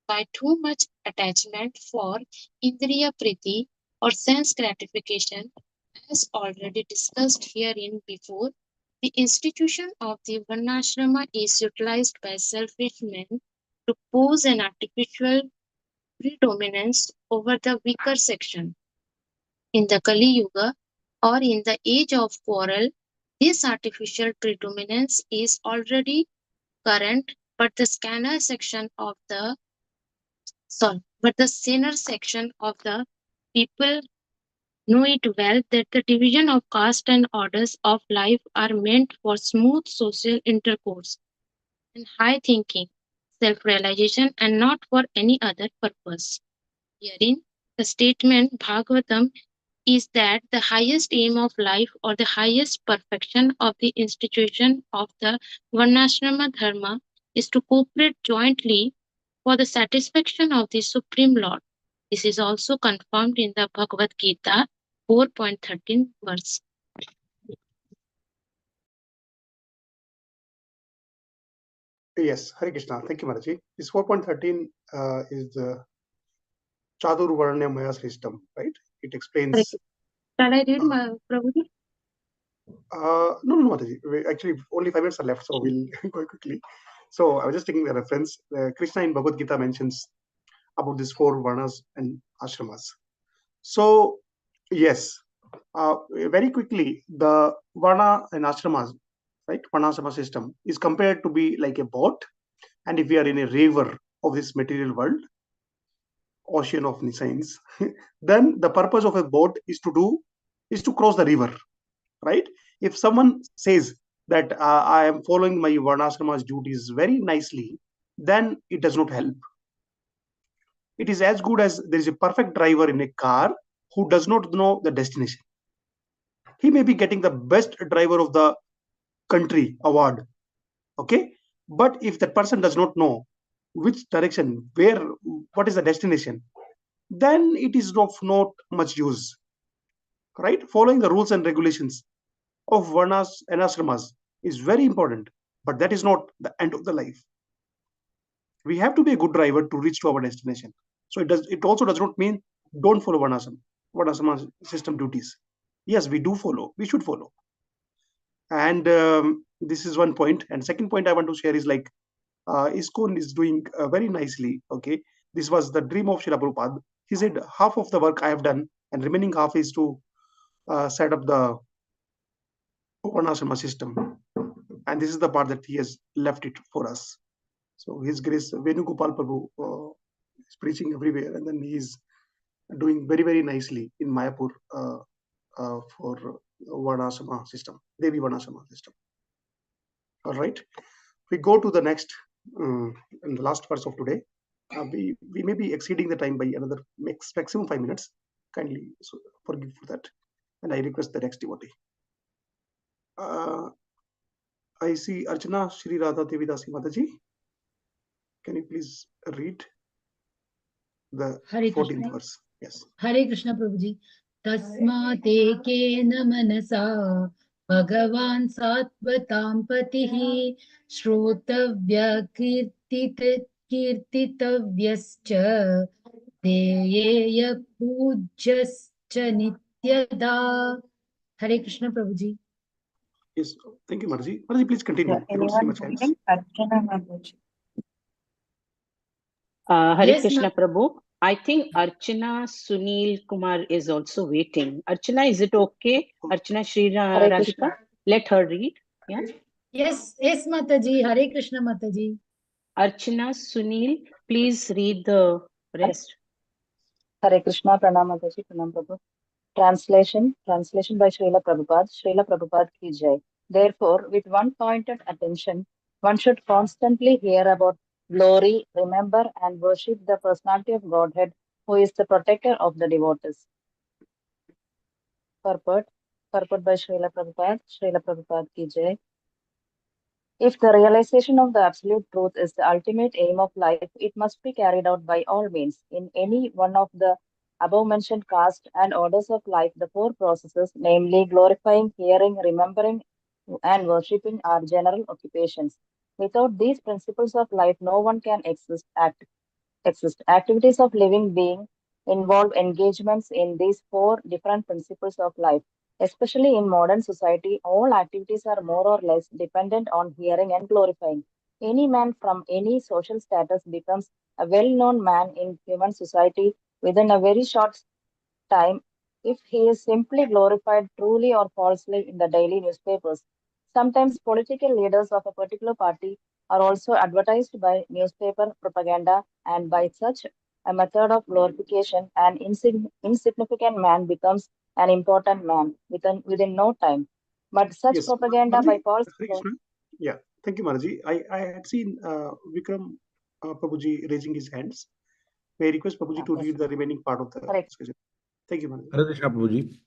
by too much attachment for indriya priti or sense gratification, as already discussed herein before, the institution of the Varnashrama is utilized by selfish men to pose an artificial predominance over the weaker section. In the Kali Yuga or in the age of quarrel, this artificial predominance is already current, but the sinner section of the people know it well that the division of caste and orders of life are meant for smooth social intercourse and high thinking, self-realization, and not for any other purpose. Herein, the statement Bhagavatam is that the highest aim of life or the highest perfection of the institution of the Varnashrama Dharma is to cooperate jointly for the satisfaction of the Supreme Lord. This is also confirmed in the Bhagavad Gita 4.13 verse. Yes, Hare Krishna. Thank you, Mataji. This 4.13 is the Chatur Varnya Maya system, right? It explains. Shall I read, Prabhuji? No, Mataji. Actually, only 5 minutes are left, so we'll go quickly. So I was just taking the reference. Krishna in Bhagavad Gita mentions about these 4 varnas and ashramas. So, yes, very quickly, the varna and ashramas, right, varnashrama system is compared to be like a boat. And if we are in a river of this material world, ocean of science, then the purpose of a boat is to cross the river, right? If someone says that I am following my varnashrama's duties very nicely, then it does not help. It is as good as there is a perfect driver in a car who does not know the destination. He may be getting the best driver of the country award, okay? But if that person does not know which direction, what is the destination, then it is of not much use, right? Following the rules and regulations of varnas and ashramas is very important, but that is not the end of the life. We have to be a good driver to reach to our destination. So it also does not mean don't follow varnashrama system duties. Yes, we do follow. We should follow. And this is one point. And second point I want to share is like ISKCON is doing very nicely. Okay, this was the dream of Srila Prabhupada. He said half of the work I have done, and remaining half is to set up the varnashrama system. And this is the part that he has left it for us. So His Grace Venugopal Prabhu is preaching everywhere, and then he is doing very, very nicely in Mayapur for Varnashrama system, Devi Varnashrama system. All right, we go to the next and the last verse of today. We may be exceeding the time by another maximum 5 minutes. Kindly forgive for that, and I request the next devotee. I see Archana Shri Radha Devi Dasi Mataji. Can you please read the 14th verse? Yes. Hare Krishna Prabhuji. Tasmate kena manasa Bhagavan Sattvatam Patihi Shrotavya Kirtitavyascha Deyeya Pujyascha Nityada. Hare Krishna Prabhuji. Yes, thank you, Mataji. Mataji, please continue. Yeah, I don't see anyone much hands. reading? Archana Mataji. Hare Yes, Krishna ma'am. Prabhu. I think Archana Sunil Kumar is also waiting. Archana, is it okay? Archana Shri Radhika, let her read. Yeah. Yes, Mataji. Hare Krishna Mataji. Archana, Sunil, please read the rest. Hare Krishna, Pranam Mataji, Pranam Prabhu. Translation by Srila Prabhupada ki jai. Therefore, with one-pointed attention, one should constantly hear about glory, remember and worship the personality of Godhead, who is the protector of the devotees. Purport by Srila Prabhupada ki jai. If the realization of the absolute truth is the ultimate aim of life, it must be carried out by all means. In any one of the above-mentioned castes and orders of life, the four processes, namely glorifying, hearing, remembering, and worshipping, are general occupations. Without these principles of life, no one can exist. Activities of living being involve engagements in these four different principles of life. Especially in modern society, all activities are more or less dependent on hearing and glorifying. Any man from any social status becomes a well-known man in human society within a very short time if he is simply glorified truly or falsely in the daily newspapers. Sometimes political leaders of a particular party are also advertised by newspaper propaganda, and by such a method of glorification, an insignificant man becomes an important man within no time. But such Yes, propaganda by Maraji, false. Hare Krishna. Yeah, thank you, Maraji. I had seen Vikram Prabhuji raising his hands. May I request Prabhuji to Yes. read the remaining part of the Correct. discussion? Thank you, Maraji. Hare Krishna, Prabhuji.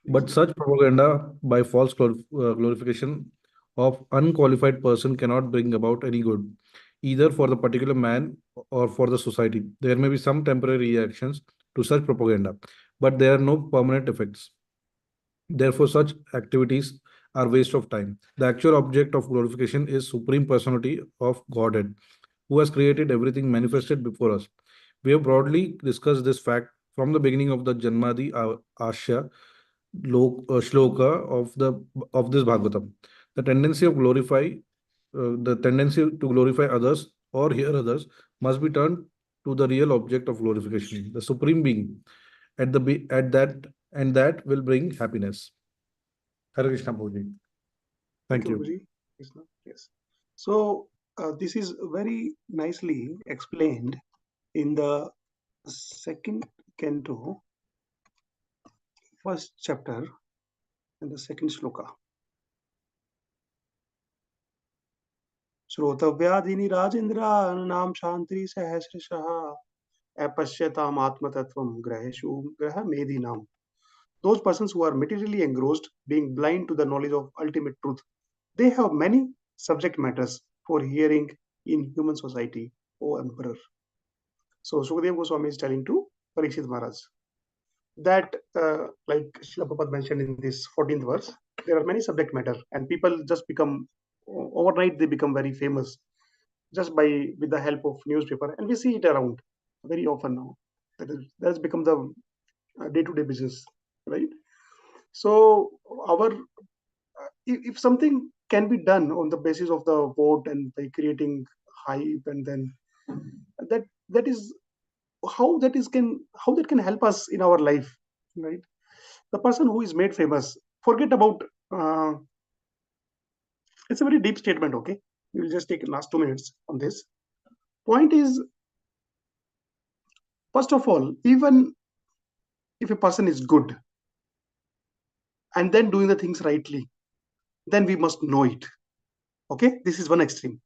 But such propaganda by false glorification of unqualified person cannot bring about any good, either for the particular man or for the society. There may be some temporary reactions to such propaganda, but there are no permanent effects. Therefore, such activities are waste of time. The actual object of glorification is Supreme Personality of Godhead, who has created everything manifested before us. We have broadly discussed this fact from the beginning of the Janmadi Asya shloka of this Bhagavatam. The tendency to glorify others or hear others must be turned to the real object of glorification, the Supreme Being, at that, and that will bring happiness. Hare Krishna, Prabhuji. Thank you. Prabhuji. Krishna. Yes. So this is very nicely explained in the second canto, first chapter, and the second shloka. श्रोतव्यादिनी राजेन्द्राणां शांति सहस्रशः अपश्यताम आत्मतत्वम ग्रहेषु ग्रह मेदिनाम. Those persons who are materially engrossed, being blind to the knowledge of ultimate truth, they have many subject matters for hearing in human society, O Emperor. So Sukadeva Goswami is telling to Parikshit Maharaj that, like Srila Prabhupada mentioned in this 14th verse, there are many subject matter, and people just become overnight, they become very famous just with the help of newspaper, and we see it around very often now. That has become the day-to-day business, right? So if something can be done on the basis of the vote and by creating hype, and then that is how that can help us in our life, right? The person who is made famous, forget about it's a very deep statement, okay? We will just take the last 2 minutes on this. Point is, first of all, even if a person is good and then doing the things rightly, then we must know it. Okay, this is one extreme.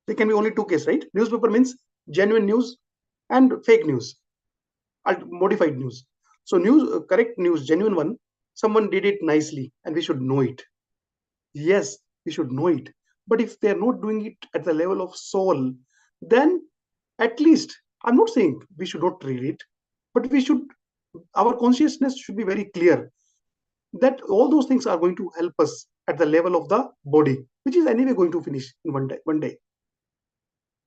There can be only two cases, right? Newspaper means genuine news and fake news, modified news. So correct news, genuine one, someone did it nicely and we should know it. Yes, we should know it. But if they're not doing it at the level of soul, then at least, I'm not saying we should not read it, but our consciousness should be very clear that all those things are going to help us at the level of the body, which is anyway going to finish in one day.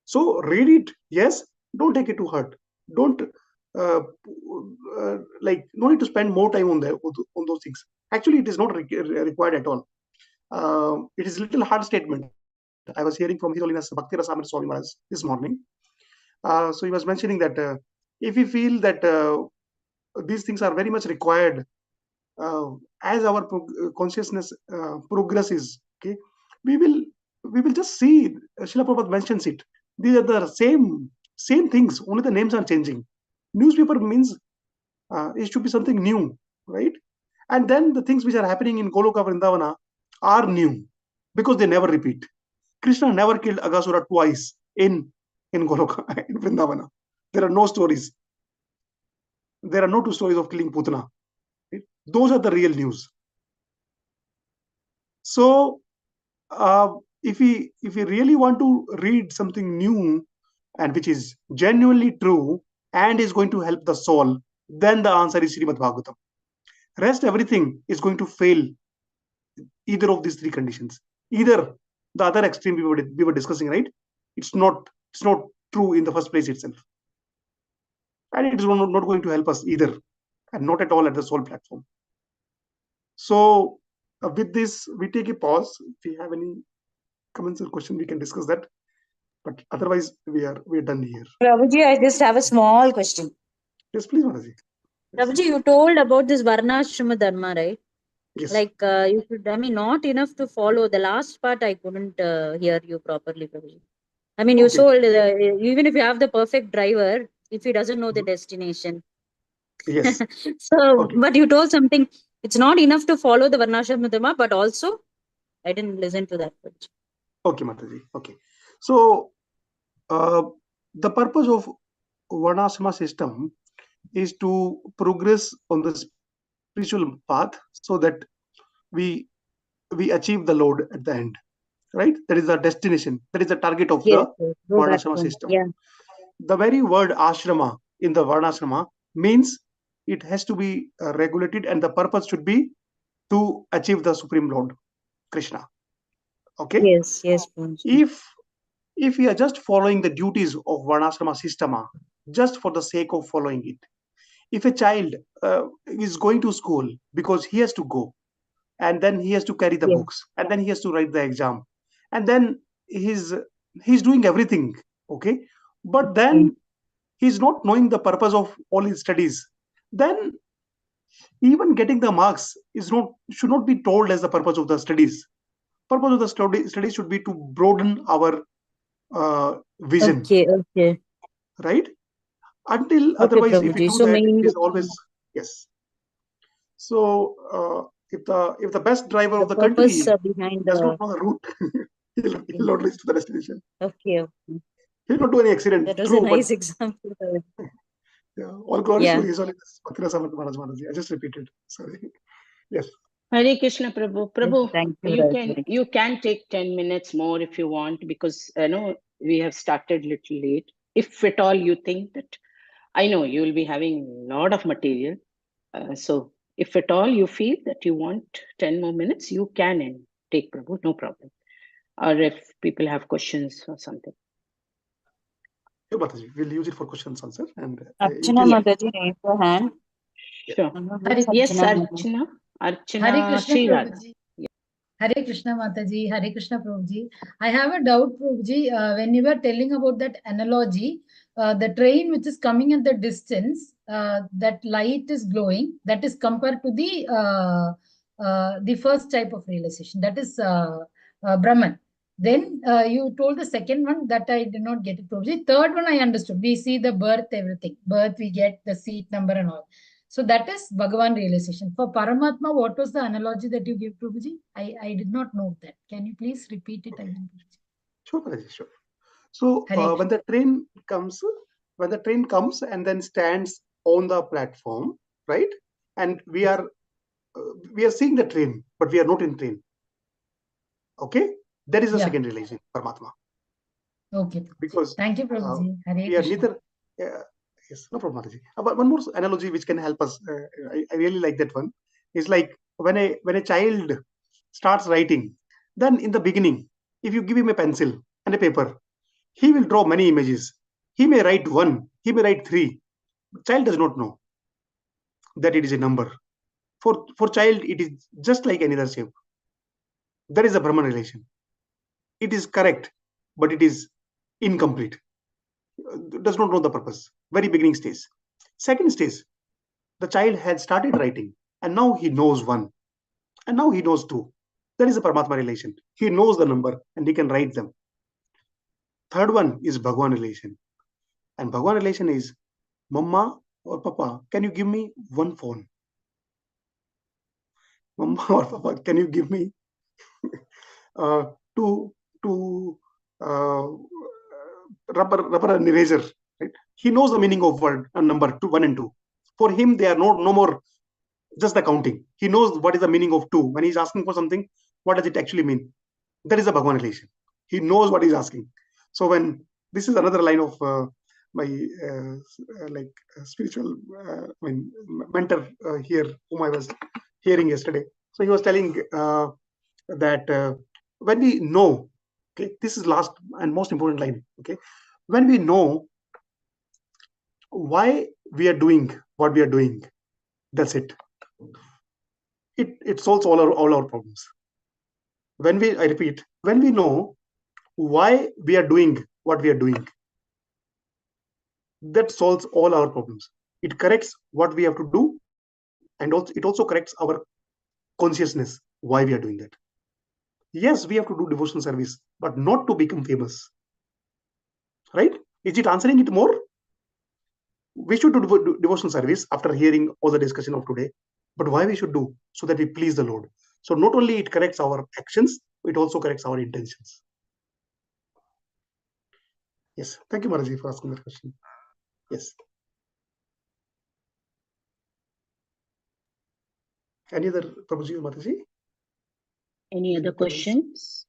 So read it, yes, don't take it to heart. Don't no need to spend more time on those things. Actually, it is not required at all. It is a little hard statement. I was hearing from His Holiness Bhakti Rasamrita Swami Maharaj this morning. So he was mentioning that if we feel that these things are very much required as our consciousness progresses, okay, we will just see. Srila Prabhupada mentions it These are the same things, only the names are changing. Newspaper means it should be something new, right? And then the things which are happening in Goloka Vrindavana are new because they never repeat. Krishna never killed Aghasura twice in Goloka, in Vrindavana. There are no stories. There are no two stories of killing Putana. Right? Those are the real news. So if we really want to read something new and which is genuinely true and is going to help the soul, then the answer is Srimad Bhagavatam. Rest everything is going to fail either of these three conditions. Either the other extreme we were discussing, right? It's not true in the first place itself, and it is not going to help us either, and not at all at the soul platform. So with this, we take a pause. If we have any comments or question, we can discuss that. But otherwise, we're done here. Prabhuji, I just have a small question. Yes, please, Mataji. Prabhuji, you told about this Varnashrama Dharma, right? Yes. Like you should, I mean, not enough to follow. The last part I couldn't hear you properly, Prabhuji. I mean, you Okay. told even if you have the perfect driver, if he doesn't know the destination. Yes. So, Okay. but you told something. It's not enough to follow the Varnashrama Dharma, but also I didn't listen to that. Okay, Mataji. Okay. So the purpose of Varnashrama system is to progress on the spiritual path so that we achieve the Lord at the end, right? That is the destination. That is the target of Yes, the yes. Go back Varnashrama home. system. Yeah. The very word ashrama in the Varnashrama means it has to be regulated, and the purpose should be to achieve the Supreme Lord, Krishna. Okay? Yes, yes. If we are just following the duties of Varnashrama system, just for the sake of following it, if a child is going to school because he has to go, and then he has to carry the books, and then he has to write the exam, and then he's doing everything, okay, but then he's not knowing the purpose of all his studies, then even getting the marks should not be told as the purpose of the studies. Purpose of the studies should be to broaden our vision. Okay. Right? Until Okay, otherwise, if we Prabhuji. do So that, it mainly is always yes. So if the best driver the of the country purpose behind does the. not know the route, he'll not reach to the destination. Okay. He'll not do any accident. That was True, a nice but example. yeah, all glories Yeah. to His Holiness Bhakti Samat Maharaj Maharaji. I just repeated. Sorry. Yes. Hare Krishna, Prabhu. Prabhu, Thank you. you can take 10 minutes more if you want, because we have started little late. If at all you think that, I know you will be having a lot of material. So if at all you feel that you want 10 more minutes, you can and take, Prabhu, no problem. Or if people have questions or something. Sure, Mataji. We'll use it for questions answer. And Archana Mataji, raise your hand. Sure. Yes, Archana. Archana Hare Krishna Sriraj. Prabhuji. Hare Krishna Mataji, Hare Krishna Prabhuji. I have a doubt, Prabhuji. When you were telling about that analogy, the train which is coming at the distance, that light is glowing, that is compared to the first type of realization, that is Brahman. Then you told the second one that I did not get it, Prabhuji. Third one I understood. We see the birth, everything. Birth, we get the seat number and all. So that is Bhagavan realization. For Paramatma, what was the analogy that you gave, Prabhuji? I did not know that. Can you please repeat it again? Sure, Mataji, sure. So when the train comes and then stands on the platform, right? And we are seeing the train, but we are not in train. Okay, that is the second realization, Paramatma. Okay. Because thank you, Prabhuji. Hare we are Krishna. neither. Yes, no problem, Mataji. But one more analogy which can help us. I really like that one. Is like when a child starts writing, then in the beginning, if you give him a pencil and a paper, he will draw many images. He may write one, he may write three. Child does not know that it is a number. For child, it is just like any other shape. That is a Brahman relation. It is correct, but it is incomplete. Does not know the purpose. Very beginning stage. Second stage, the child had started writing, and now he knows one, and now he knows two. That is a Paramatma relation. He knows the number and he can write them. Third one is Bhagwan relation. And Bhagwan relation is, Mama or Papa, can you give me one phone? Mama or Papa, can you give me two rubber and eraser? Right? He knows the meaning of word and number 1 and 2. For him, they are no more just the counting. He knows what is the meaning of 2. When he's asking for something, what does it actually mean? That is a Bhagwan relation. He knows what he's asking. So when this is another line of my spiritual mentor here, whom I was hearing yesterday. So he was telling that when we know, okay, this is last and most important line. Okay, when we know why we are doing what we are doing, that's it. It solves all our problems. I repeat, when we know why we are doing what we are doing, that solves all our problems. It corrects what we have to do, and it also corrects our consciousness why we are doing that. Yes, we have to do devotional service, but not to become famous. Right? Is it answering it more? We should do devotional service after hearing all the discussion of today, but why we should do? So that we please the Lord. So not only it corrects our actions, it also corrects our intentions. Yes. Thank you, Maraji, for asking that question. Yes. Any other, Prabhuji or Mataji? Any other questions?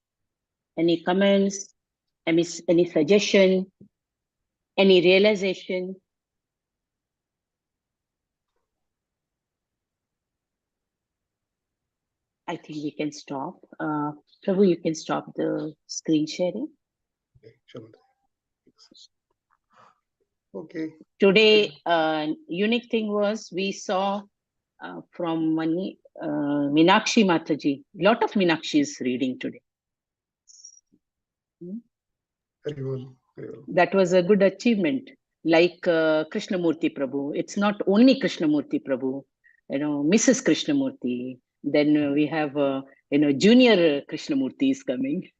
Any comments? Any suggestion? Any realization? I think we can stop. Prabhu, you can stop the screen sharing. Okay, sure. Okay. Today, unique thing was we saw from Meenakshi Mataji. Lot of Meenakshi is reading today. Very well. Very well. That was a good achievement. Like Krishnamurti Prabhu. It's not only Krishnamurti Prabhu. Mrs. Krishnamurti. Then we have junior Krishnamurti is coming.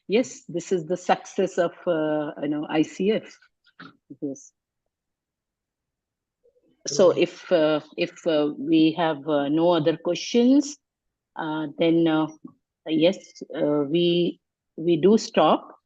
Yes, this is the success of ICF. Yes. So if we have no other questions, then yes, we do stop.